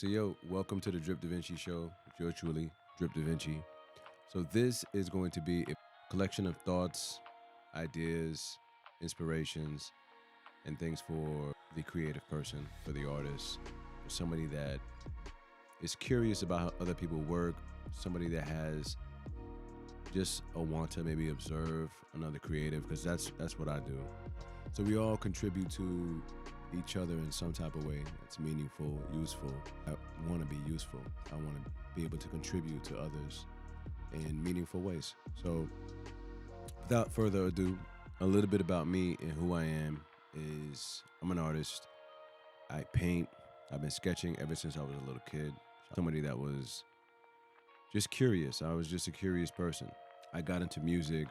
So yo, welcome to the Drip Davinci show with yours truly, Drip Davinci. So this is going to be a collection of thoughts, ideas, inspirations, and things for the creative person, for the artist, for somebody that is curious about how other people work, somebody that has just a want to maybe observe another creative, because that's what I do. So we all contribute to each other in some type of way that's meaningful, useful. I want to be useful. I want to be able to contribute to others in meaningful ways. So without further ado, a little bit about me and who I am is I'm an artist. I paint. I've been sketching ever since I was a little kid. Somebody that was just curious. I was just a curious person. I got into music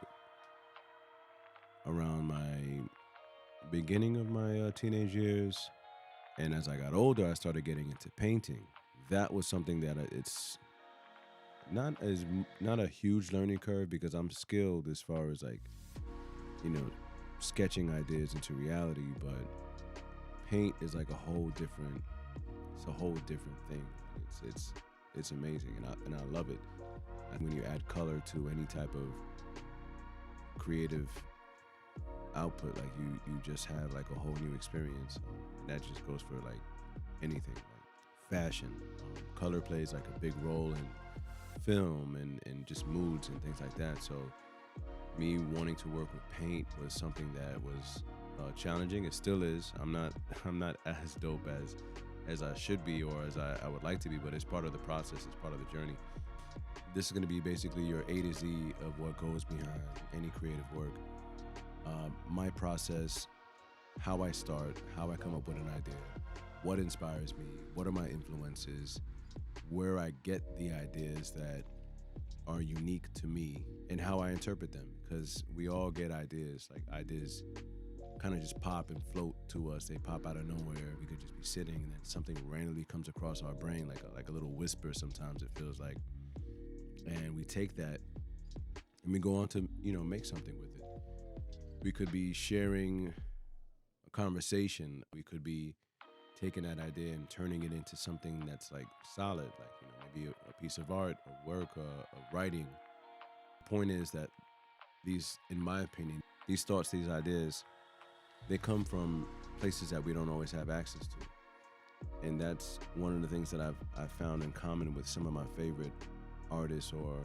around my beginning of my teenage years, and as I got older, I started getting into painting. That was something that it's not a huge learning curve because I'm skilled as far as like sketching ideas into reality, but paint is like it's a whole different thing. It's amazing, and I love it. And when you add color to any type of creative output, like you just have like a whole new experience. And that just goes for like anything, like fashion. Color plays like a big role in film and just moods and things like that. So me wanting to work with paint was something that was challenging. It still is. I'm not as dope as I should be or as I would like to be, but it's part of the process. It's part of the journey. This is going to be basically your A to Z of what goes behind any creative work. My process, how I start, how I come up with an idea, what inspires me, what are my influences, where I get the ideas that are unique to me, and how I interpret them. Because we all get ideas, like ideas kind of just pop and float to us. They pop out of nowhere. We could just be sitting and then something randomly comes across our brain, like a little whisper sometimes it feels like. And we take that and we go on to, make something with it. We could be sharing a conversation. We could be taking that idea and turning it into something that's like solid, like, maybe a piece of art, a work, a writing. The point is that in my opinion, these thoughts, these ideas, they come from places that we don't always have access to. And that's one of the things that I've found in common with some of my favorite artists or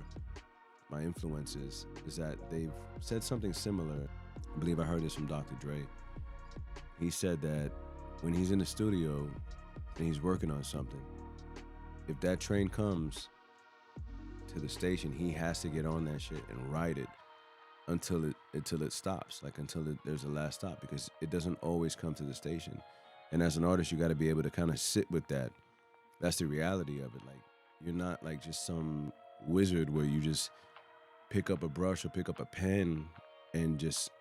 my influences is that they've said something similar. I believe I heard this from Dr. Dre. He said that when he's in the studio and he's working on something, if that train comes to the station, he has to get on that shit and ride it until it stops, like there's a last stop, because it doesn't always come to the station. And as an artist, you got to be able to kind of sit with that. That's the reality of it. Like, you're not like just some wizard where you just pick up a brush or pick up a pen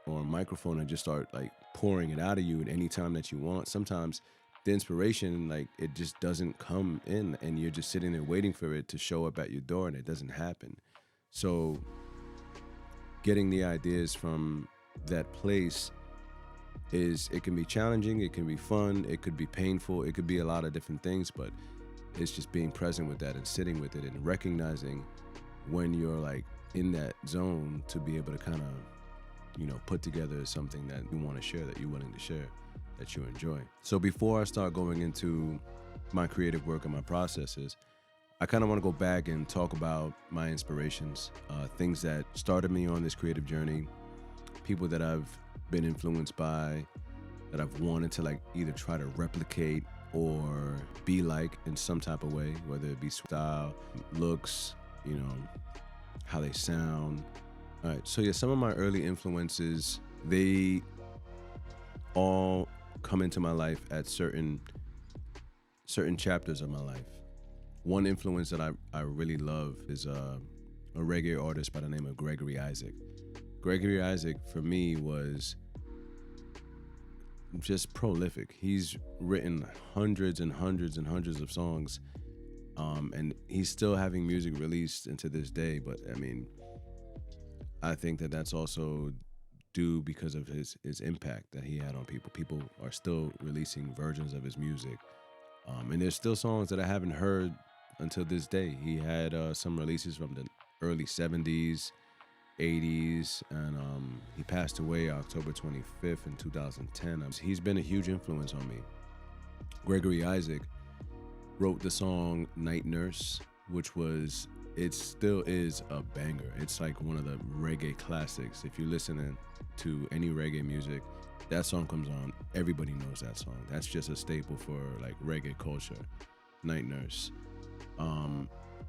or a microphone and just start like pouring it out of you at any time that you want. Sometimes the inspiration, like, it just doesn't come in and you're just sitting there waiting for it to show up at your door, and it doesn't happen. So getting the ideas from that place it can be challenging, it can be fun, it could be painful, it could be a lot of different things, but it's just being present with that and sitting with it and recognizing when you're like in that zone to be able to kind of, put together something that you want to share, that you're willing to share, that you enjoy. So before I start going into my creative work and my processes, I kind of want to go back and talk about my inspirations, things that started me on this creative journey, people that I've been influenced by, that I've wanted to like either try to replicate or be like in some type of way, whether it be style, looks, how they sound. All right, so yeah, some of my early influences, they all come into my life at certain chapters of my life. One influence that I really love is a reggae artist by the name of Gregory Isaacs. Gregory Isaacs, for me, was just prolific. He's written hundreds and hundreds and hundreds of songs, and he's still having music released into this day. But I mean, I think that that's also due because of his impact that he had on people. People are still releasing versions of his music And there's still songs that I haven't heard until this day. He had some releases from the early 70s, 80s, and he passed away October 25th in 2010. He's been a huge influence on me. Gregory Isaacs wrote the song Night Nurse, which was, it still is a banger. It's like one of the reggae classics. If you're listening to any reggae music, that song comes on, everybody knows that song. That's just a staple for like reggae culture. Night Nurse.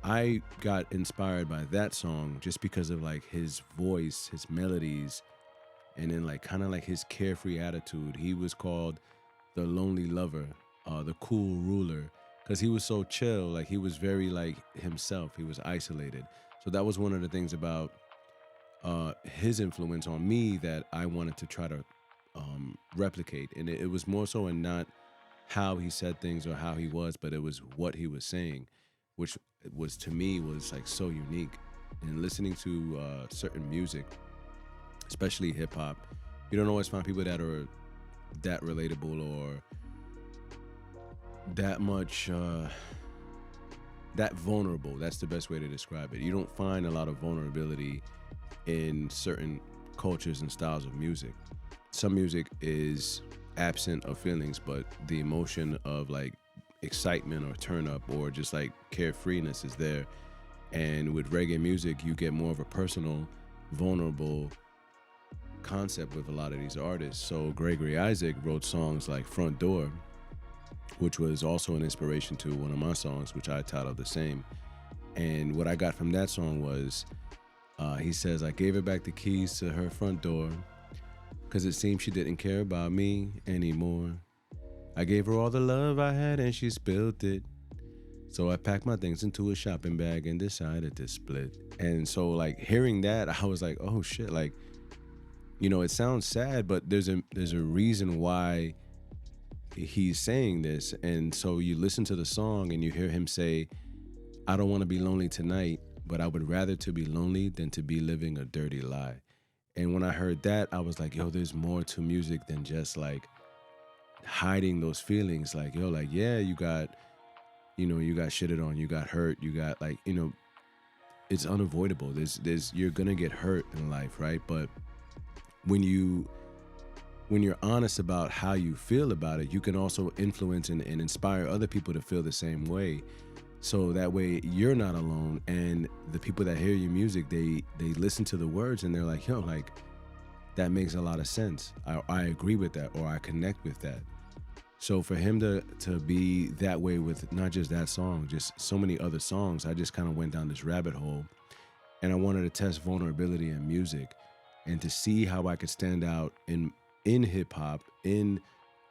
I got inspired by that song just because of like his voice, his melodies, and then like kind of like his carefree attitude. He was called the lonely lover, the cool ruler, because he was so chill. Like he was very like himself. He was isolated. So that was one of the things about his influence on me that I wanted to try to replicate. And it was more so in not how he said things or how he was, but it was what he was saying, which was, to me, was like so unique. And listening to certain music, especially hip hop, you don't always find people that are that relatable or that much, that vulnerable. That's the best way to describe it. You don't find a lot of vulnerability in certain cultures and styles of music. Some music is absent of feelings, but the emotion of like excitement or turn up or just like carefreeness is there. And with reggae music, you get more of a personal, vulnerable concept with a lot of these artists. So Gregory Isaacs wrote songs like Front Door, which was also an inspiration to one of my songs, which I titled the same. And what I got from that song was, he says, I gave her back the keys to her front door because it seemed she didn't care about me anymore. I gave her all the love I had and she spilled it. So I packed my things into a shopping bag and decided to split. And so like hearing that, I was like, oh shit, like, you know, it sounds sad, but there's a reason why he's saying this. And so you listen to the song and you hear him say, I don't want to be lonely tonight, but I would rather to be lonely than to be living a dirty lie. And when I heard that, I was like, yo, there's more to music than just like hiding those feelings. Like, yo, like, yeah, you got shitted on, you got hurt, you got like, you know, it's unavoidable. You're gonna get hurt in life, right? But when you're honest about how you feel about it, you can also influence and inspire other people to feel the same way. So that way you're not alone, and the people that hear your music, they listen to the words and they're like, yo, like, that makes a lot of sense. I agree with that, or I connect with that. So for him to be that way with not just that song, just so many other songs, I just kind of went down this rabbit hole, and I wanted to test vulnerability in music and to see how I could stand out in hip hop, in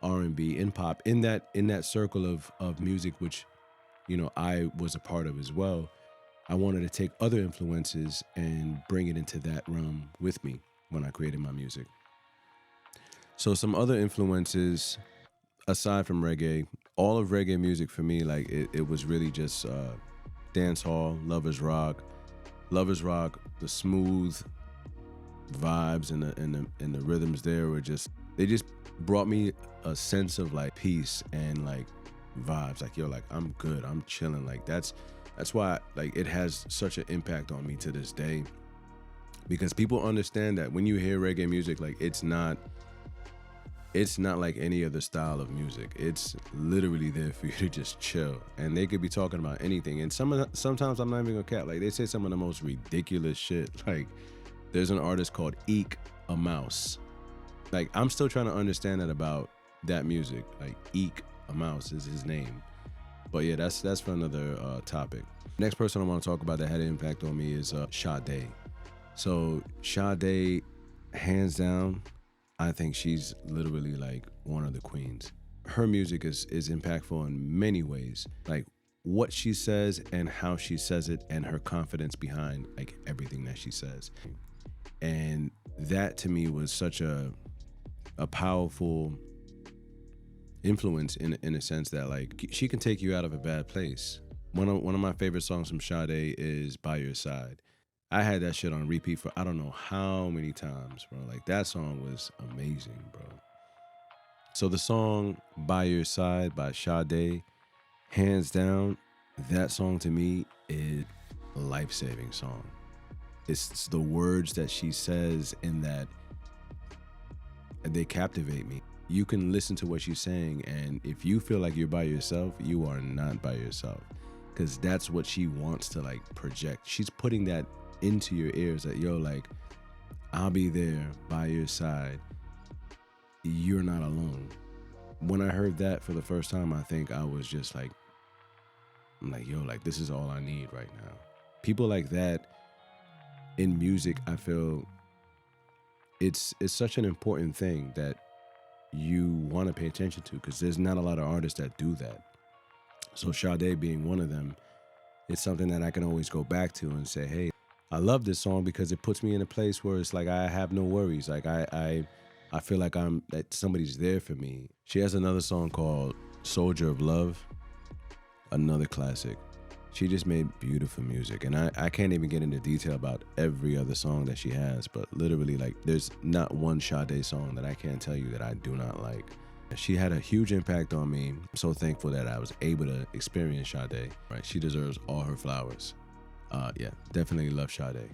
R&B, in pop, in that circle of music, which, you know, I was a part of as well. I wanted to take other influences and bring it into that realm with me when I created my music. So some other influences aside from reggae, all of reggae music for me, like it was really just dancehall, lovers rock, the smooth vibes and the rhythms there were just, they just brought me a sense of like peace and like vibes. Like, yo, like, I'm good, I'm chilling. Like that's why like it has such an impact on me to this day, because people understand that when you hear reggae music, like it's not like any other style of music. It's literally there for you to just chill, and they could be talking about anything. And sometimes I'm not even gonna cap, like they say some of the most ridiculous shit. Like there's an artist called Eek a Mouse. Like I'm still trying to understand that about that music. Like Eek a Mouse is his name. But yeah, that's for another topic. Next person I want to talk about that had an impact on me is Sade. So Sade, hands down, I think she's literally like one of the queens. Her music is impactful in many ways. Like what she says and how she says it, and her confidence behind like everything that she says. And that to me was such a powerful influence in a sense that like she can take you out of a bad place. One of my favorite songs from Sade is By Your Side. I had that shit on repeat for I don't know how many times, bro. Like that song was amazing, bro. So the song By Your Side by Sade, hands down, that song to me is a life-saving song. It's the words that she says in that, they captivate me. You can listen to what she's saying, and if you feel like you're by yourself, you are not by yourself, because that's what she wants to like project. She's putting that into your ears that, yo, like, I'll be there by your side. You're not alone. When I heard that for the first time, I think I was just like, I'm like, yo, like, this is all I need right now. People like that in music, I feel it's such an important thing that you want to pay attention to, because there's not a lot of artists that do that. So Sade being one of them, it's something that I can always go back to and say, hey, I love this song because it puts me in a place where it's like I have no worries. Like I feel like that somebody's there for me. She has another song called Soldier of Love, another classic. She just made beautiful music, and I can't even get into detail about every other song that she has, but literally, like, there's not one Sade song that I can't tell you that I do not like. She had a huge impact on me. I'm so thankful that I was able to experience Sade. Right, she deserves all her flowers. Yeah, definitely love Sade.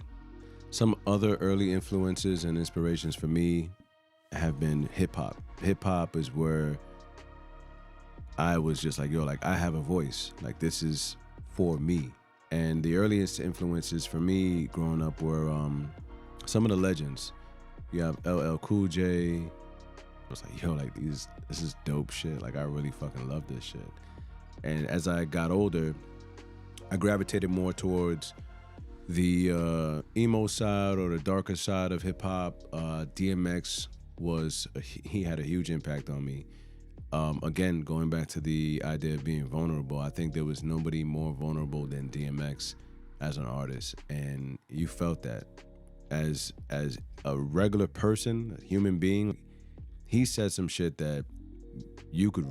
Some other early influences and inspirations for me have been hip hop. Hip hop is where I was just like, yo, like, I have a voice. Like, this is for me. And the earliest influences for me growing up were some of the legends. You have LL Cool J. I was like, yo, like, this is dope shit. Like, I really fucking love this shit. And as I got older, I gravitated more towards the emo side or the darker side of hip hop. DMX he had a huge impact on me. Again, going back to the idea of being vulnerable, I think there was nobody more vulnerable than DMX as an artist, and you felt that as a regular person, a human being. He said some shit that you could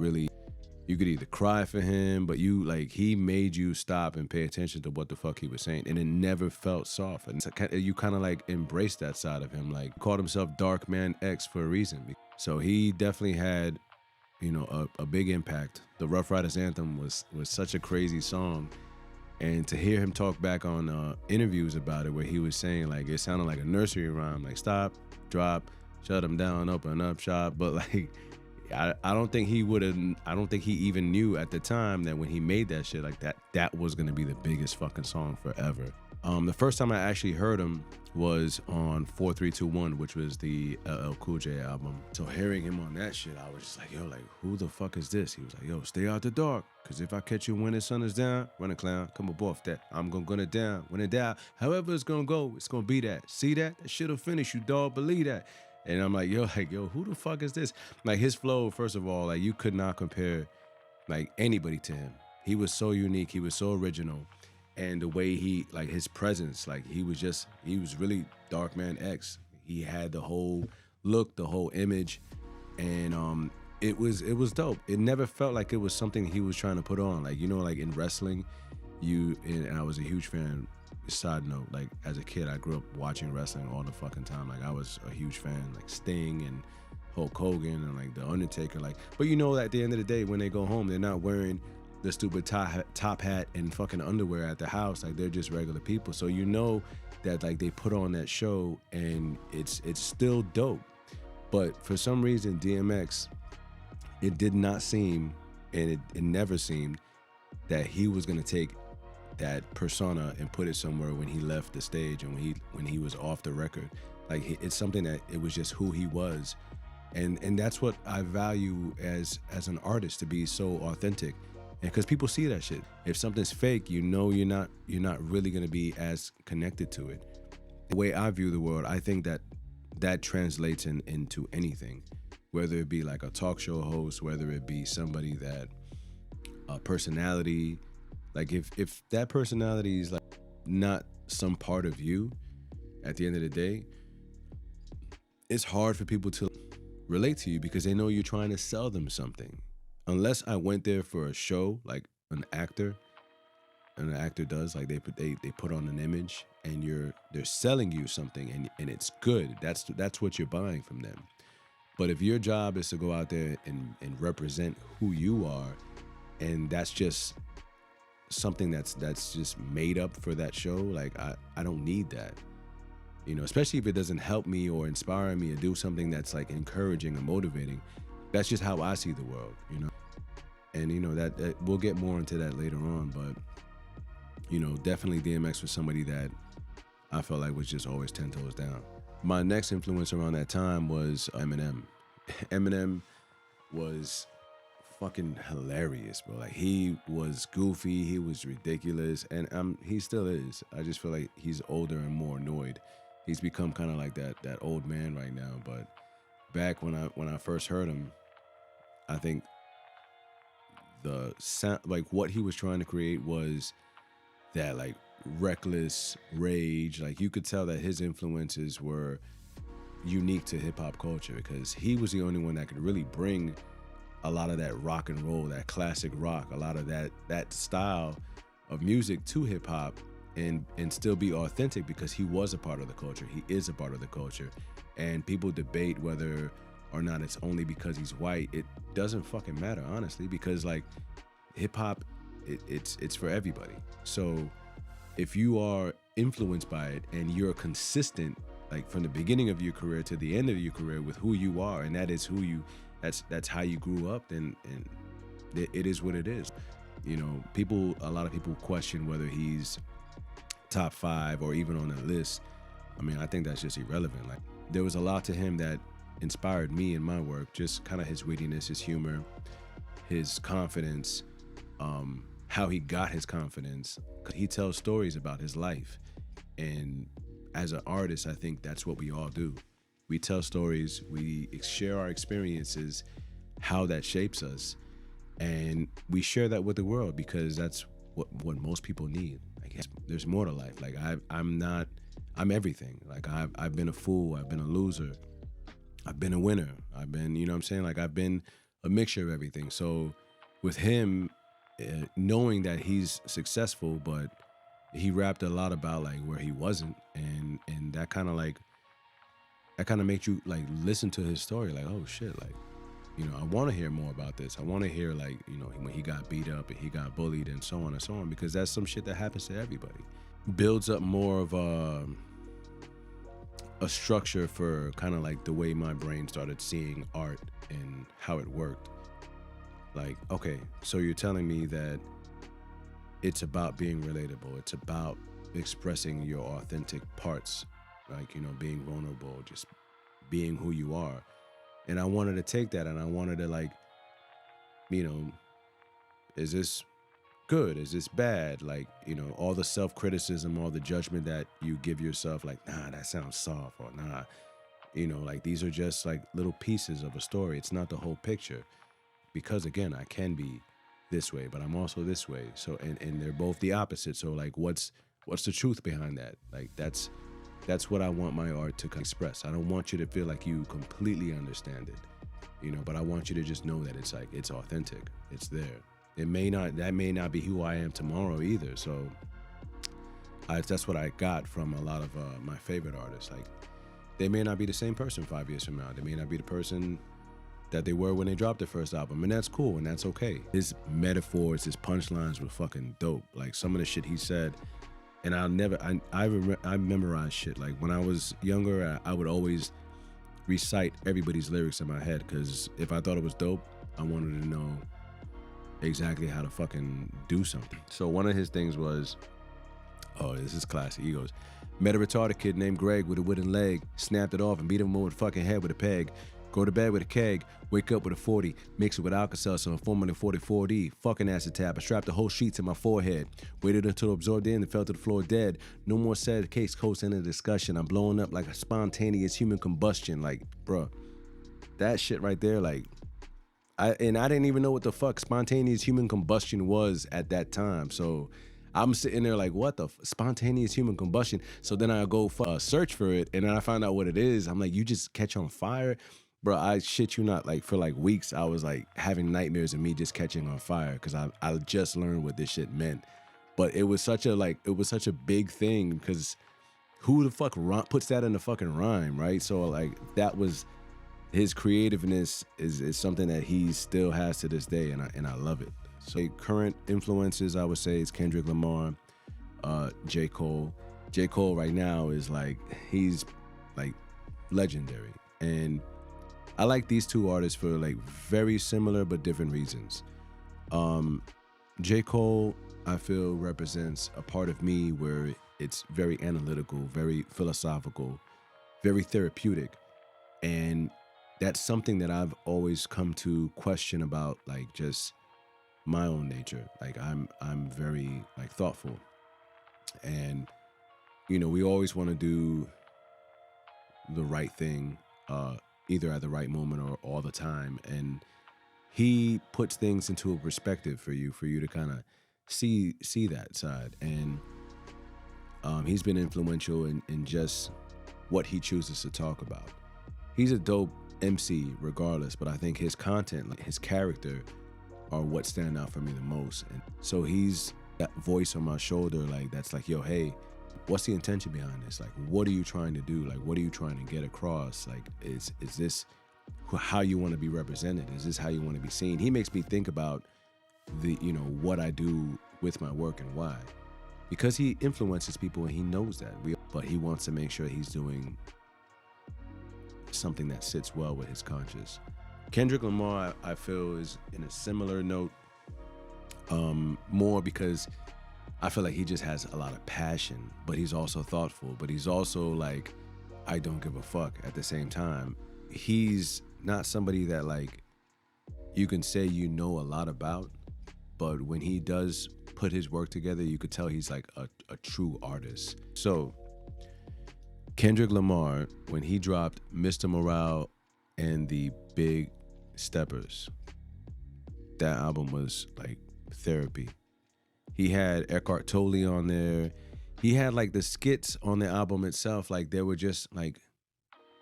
either cry for him, but he made you stop and pay attention to what the fuck he was saying, and it never felt soft. And you kind of like embraced that side of him. Like, called himself Dark Man X for a reason. So he definitely had, a big impact. The Rough Riders Anthem was such a crazy song, and to hear him talk back on interviews about it, where he was saying, like, it sounded like a nursery rhyme, like stop, drop, shut him down, open up shop. But like, I don't think he even knew at the time that when he made that shit, like, that was gonna be the biggest fucking song forever. The first time I actually heard him was on 4321, which was the LL Cool J album. So hearing him on that shit, I was just like, yo, like, who the fuck is this? He was like, yo, stay out the dark, cause if I catch you when the sun is down, run a clown, come up off that. I'm gonna down, when it down. However it's gonna go, it's gonna be that. See that? That shit'll finish you, dog. Believe that. And I'm like, yo, who the fuck is this? Like, his flow, first of all, like, you could not compare, like, anybody to him. He was so unique. He was so original. And the way his presence, like, he was really Dark Man X. He had the whole look, the whole image, and it was dope. It never felt like it was something he was trying to put on. Like, like in wrestling, and I was a huge fan. Side note, like, as a kid, I grew up watching wrestling all the fucking time. Like, I was a huge fan, like Sting and Hulk Hogan and like The Undertaker. Like, but at the end of the day, when they go home, they're not wearing the stupid top hat and fucking underwear at the house. Like, they're just regular people. So that, like, they put on that show and it's still dope. But for some reason, DMX, it did not seem, and it never seemed, that he was gonna take that persona and put it somewhere when he left the stage and when he was off the record. Like, it's something that it was just who he was, and that's what I value as an artist, to be so authentic. And because people see that shit. If something's fake, you're not really gonna be as connected to it. The way I view the world, I think that translates into anything, whether it be like a talk show host, whether it be somebody that a personality. Like, if that personality is like not some part of you, at the end of the day, it's hard for people to relate to you because they know you're trying to sell them something. Unless I went there for a show, like an actor does, like they put on an image and they're selling you something and it's good. That's what you're buying from them. But if your job is to go out there and represent who you are, and that's just something that's just made up for that show. Like I don't need that, you know, especially if it doesn't help me or inspire me or do something that's like encouraging or motivating. That's just how I see the world, you know. And you know that we'll get more into that later on, but you know, definitely DMX was somebody that I felt like was just always 10 toes down. My next influence around that time was Eminem. Eminem was fucking hilarious, bro. Like, he was goofy, he was ridiculous, and he still is. I just feel like he's older and more annoyed. He's become kind of like that old man right now. But back when I first heard him, I think the sound, like what he was trying to create was that like reckless rage. Like, you could tell that his influences were unique to hip hop culture, because he was the only one that could really bring a lot of that rock and roll, that classic rock, a lot of that style of music to hip hop, and still be authentic, because he was a part of the culture. He is a part of the culture. And people debate whether or not it's only because he's white. It doesn't fucking matter, honestly, because like hip hop, it's for everybody. So if you are influenced by it and you're consistent, like from the beginning of your career to the end of your career with who you are, and that is who you, that's how you grew up, then and it is what it is. You know, a lot of people question whether he's top 5 or even on the list. I mean, I think that's just irrelevant. Like, there was a lot to him that inspired me in my work, just kind of his wittiness, his humor, his confidence, how he got his confidence. He tells stories about his life. And as an artist, I think that's what we all do. We tell stories, we share our experiences, how that shapes us, and we share that with the world, because that's what most people need. Like, there's more to life. Like, I'm everything. Like, I've been a fool, I've been a loser, I've been a winner, I've been, you know what I'm saying? Like, I've been a mixture of everything. So with him, knowing that he's successful, but he rapped a lot about like where he wasn't, and that kind of makes you like listen to his story, like, oh shit, like, you know, I want to hear more about this. I want to hear, like, you know, when he got beat up and he got bullied and so on and so on, because that's some shit that happens to everybody. Builds up more of a structure for kind of like the way my brain started seeing art and how it worked. Like, okay, so you're telling me that it's about being relatable. It's about expressing your authentic parts, like, you know, being vulnerable, just being who you are. And I wanted to take that and I wanted to, like, you know, is this good? Is this bad? Like, you know, all the self-criticism, all the judgment that you give yourself, like, nah, that sounds soft, or nah, you know, like, these are just like little pieces of a story. It's not the whole picture. Because again, I can be this way, but I'm also this way. So, and they're both the opposite. So like, what's the truth behind that? Like, that's what I want my art to express. I don't want you to feel like you completely understand it, you know, but I want you to just know that it's like, it's authentic. It's there. That may not be who I am tomorrow either. So that's what I got from a lot of my favorite artists. Like, they may not be the same person 5 years from now. They may not be the person that they were when they dropped their first album, and that's cool, and that's okay. His metaphors, his punchlines were fucking dope. Like, some of the shit he said, and I memorized shit. Like, when I was younger, I would always recite everybody's lyrics in my head, because if I thought it was dope, I wanted to know exactly how to fucking do something. So one of his things was, oh, this is classic. He goes, met a retarded kid named Greg with a wooden leg, snapped it off and beat him over the fucking head with a peg. Go to bed with a keg, wake up with a 40, mix it with Alka-Seltzer and formula 44D, fucking acid tap. I strapped the whole sheet to my forehead, waited until it absorbed in and fell to the floor dead. No more sad case coast in the discussion. I'm blowing up like a spontaneous human combustion. Like, bruh, that shit right there, like, I didn't even know what the fuck spontaneous human combustion was at that time. So I'm sitting there like, what the spontaneous human combustion? So then I go search for it, and then I find out what it is. I'm like, you just catch on fire? Bro, I shit you not, like, for like weeks, I was like having nightmares of me just catching on fire, because I just learned what this shit meant. But it was such a big thing, because who the fuck puts that in the fucking rhyme, right? So like, that was, his creativeness is something that he still has to this day, and I love it. So current influences, I would say, is Kendrick Lamar, J.Cole. J.Cole right now is like, he's like legendary. And I like these two artists for like very similar but different reasons. J.Cole, I feel, represents a part of me where it's very analytical, very philosophical, very therapeutic. And that's something that I've always come to question about, like, just my own nature. Like, I'm very like thoughtful, and we always want to do the right thing, either at the right moment or all the time. And he puts things into a perspective for you to kind of see that side. And he's been influential in just what he chooses to talk about. He's a dope MC regardless, but I think his content, like his character, are what stand out for me the most. And so he's that voice on my shoulder, like, that's like, yo, hey, what's the intention behind this? Like, what are you trying to do? Like, what are you trying to get across? Like, is this how you want to be represented? Is this how you want to be seen? He makes me think about the, what I do with my work and why. Because he influences people and he knows that. But he wants to make sure he's doing something that sits well with his conscience. Kendrick Lamar, I feel, is in a similar note, more because I feel like he just has a lot of passion, but he's also thoughtful, but he's also like, I don't give a fuck at the same time. He's not somebody that, like, you can say you know a lot about, but when he does put his work together, you could tell he's like a true artist. So Kendrick Lamar, when he dropped Mr. Morale and the Big Steppers, that album was like therapy. He had Eckhart Tolle on there. He had like the skits on the album itself, like they were just like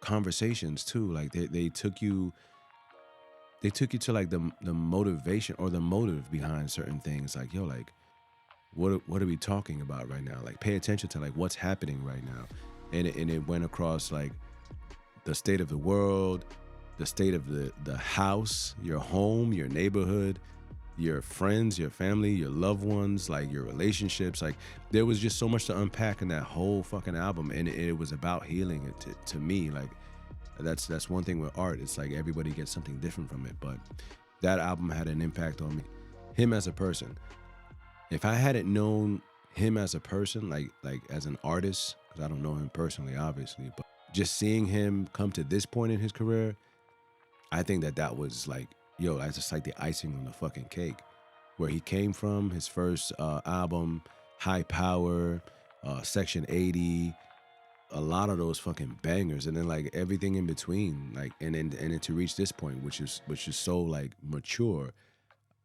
conversations too. Like they took you to like the motivation or the motive behind certain things. Like, yo, like what are we talking about right now? Like, pay attention to like what's happening right now. And it went across like the state of the world, the state of the house, your home, your neighborhood, your friends, your family, your loved ones, like your relationships. Like, there was just so much to unpack in that whole fucking album, and it was about healing. It to me, like, that's one thing with art. It's like everybody gets something different from it, but that album had an impact on me. Him as a person. If I hadn't known him as a person, like as an artist, because I don't know him personally, obviously, but just seeing him come to this point in his career, I think that was like, yo, that's just like the icing on the fucking cake. Where he came from, his first album, High Power, Section 80, a lot of those fucking bangers, and then like everything in between, like, and then to reach this point, which is so like mature,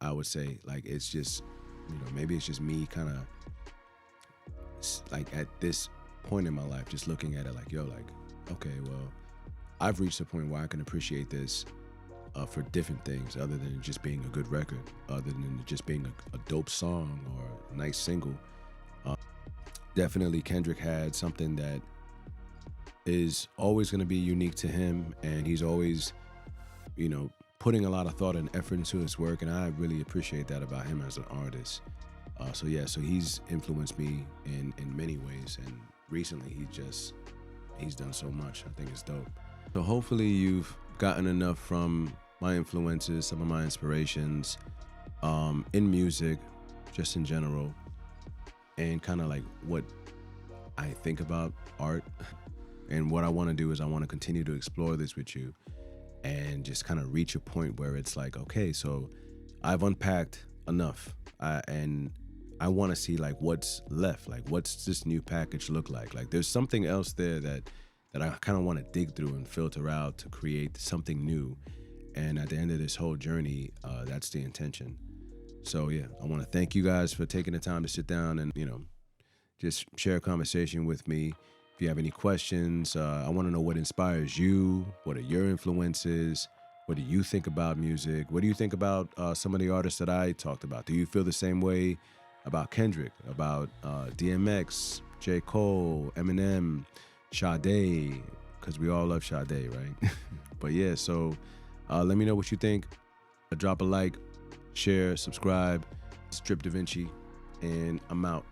I would say. Like, it's just, maybe it's just me kind of like at this point in my life, just looking at it like, yo, like, okay, well, I've reached a point where I can appreciate this for different things other than just being a good record, other than just being a dope song or a nice single. Definitely Kendrick had something that is always going to be unique to him, and he's always, putting a lot of thought and effort into his work, and I really appreciate that about him as an artist. So he's influenced me in many ways, and recently he's done so much. I think it's dope. So hopefully you've gotten enough from my influences, some of my inspirations, in music, just in general, and kind of like what I think about art. And what I want to do is I want to continue to explore this with you and just kind of reach a point where it's like, okay, so I've unpacked enough, and I want to see like what's left, like what's this new package look like. Like, there's something else there that I kind of want to dig through and filter out to create something new. And at the end of this whole journey, that's the intention. So yeah, I want to thank you guys for taking the time to sit down and, just share a conversation with me. If you have any questions, I want to know what inspires you. What are your influences? What do you think about music? What do you think about some of the artists that I talked about? Do you feel the same way about Kendrick, about DMX, J.Cole, Eminem, Sade? Because we all love Sade, right? But yeah, so let me know what you think. Drop a like, share, subscribe. It's Drip Davinci, and I'm out.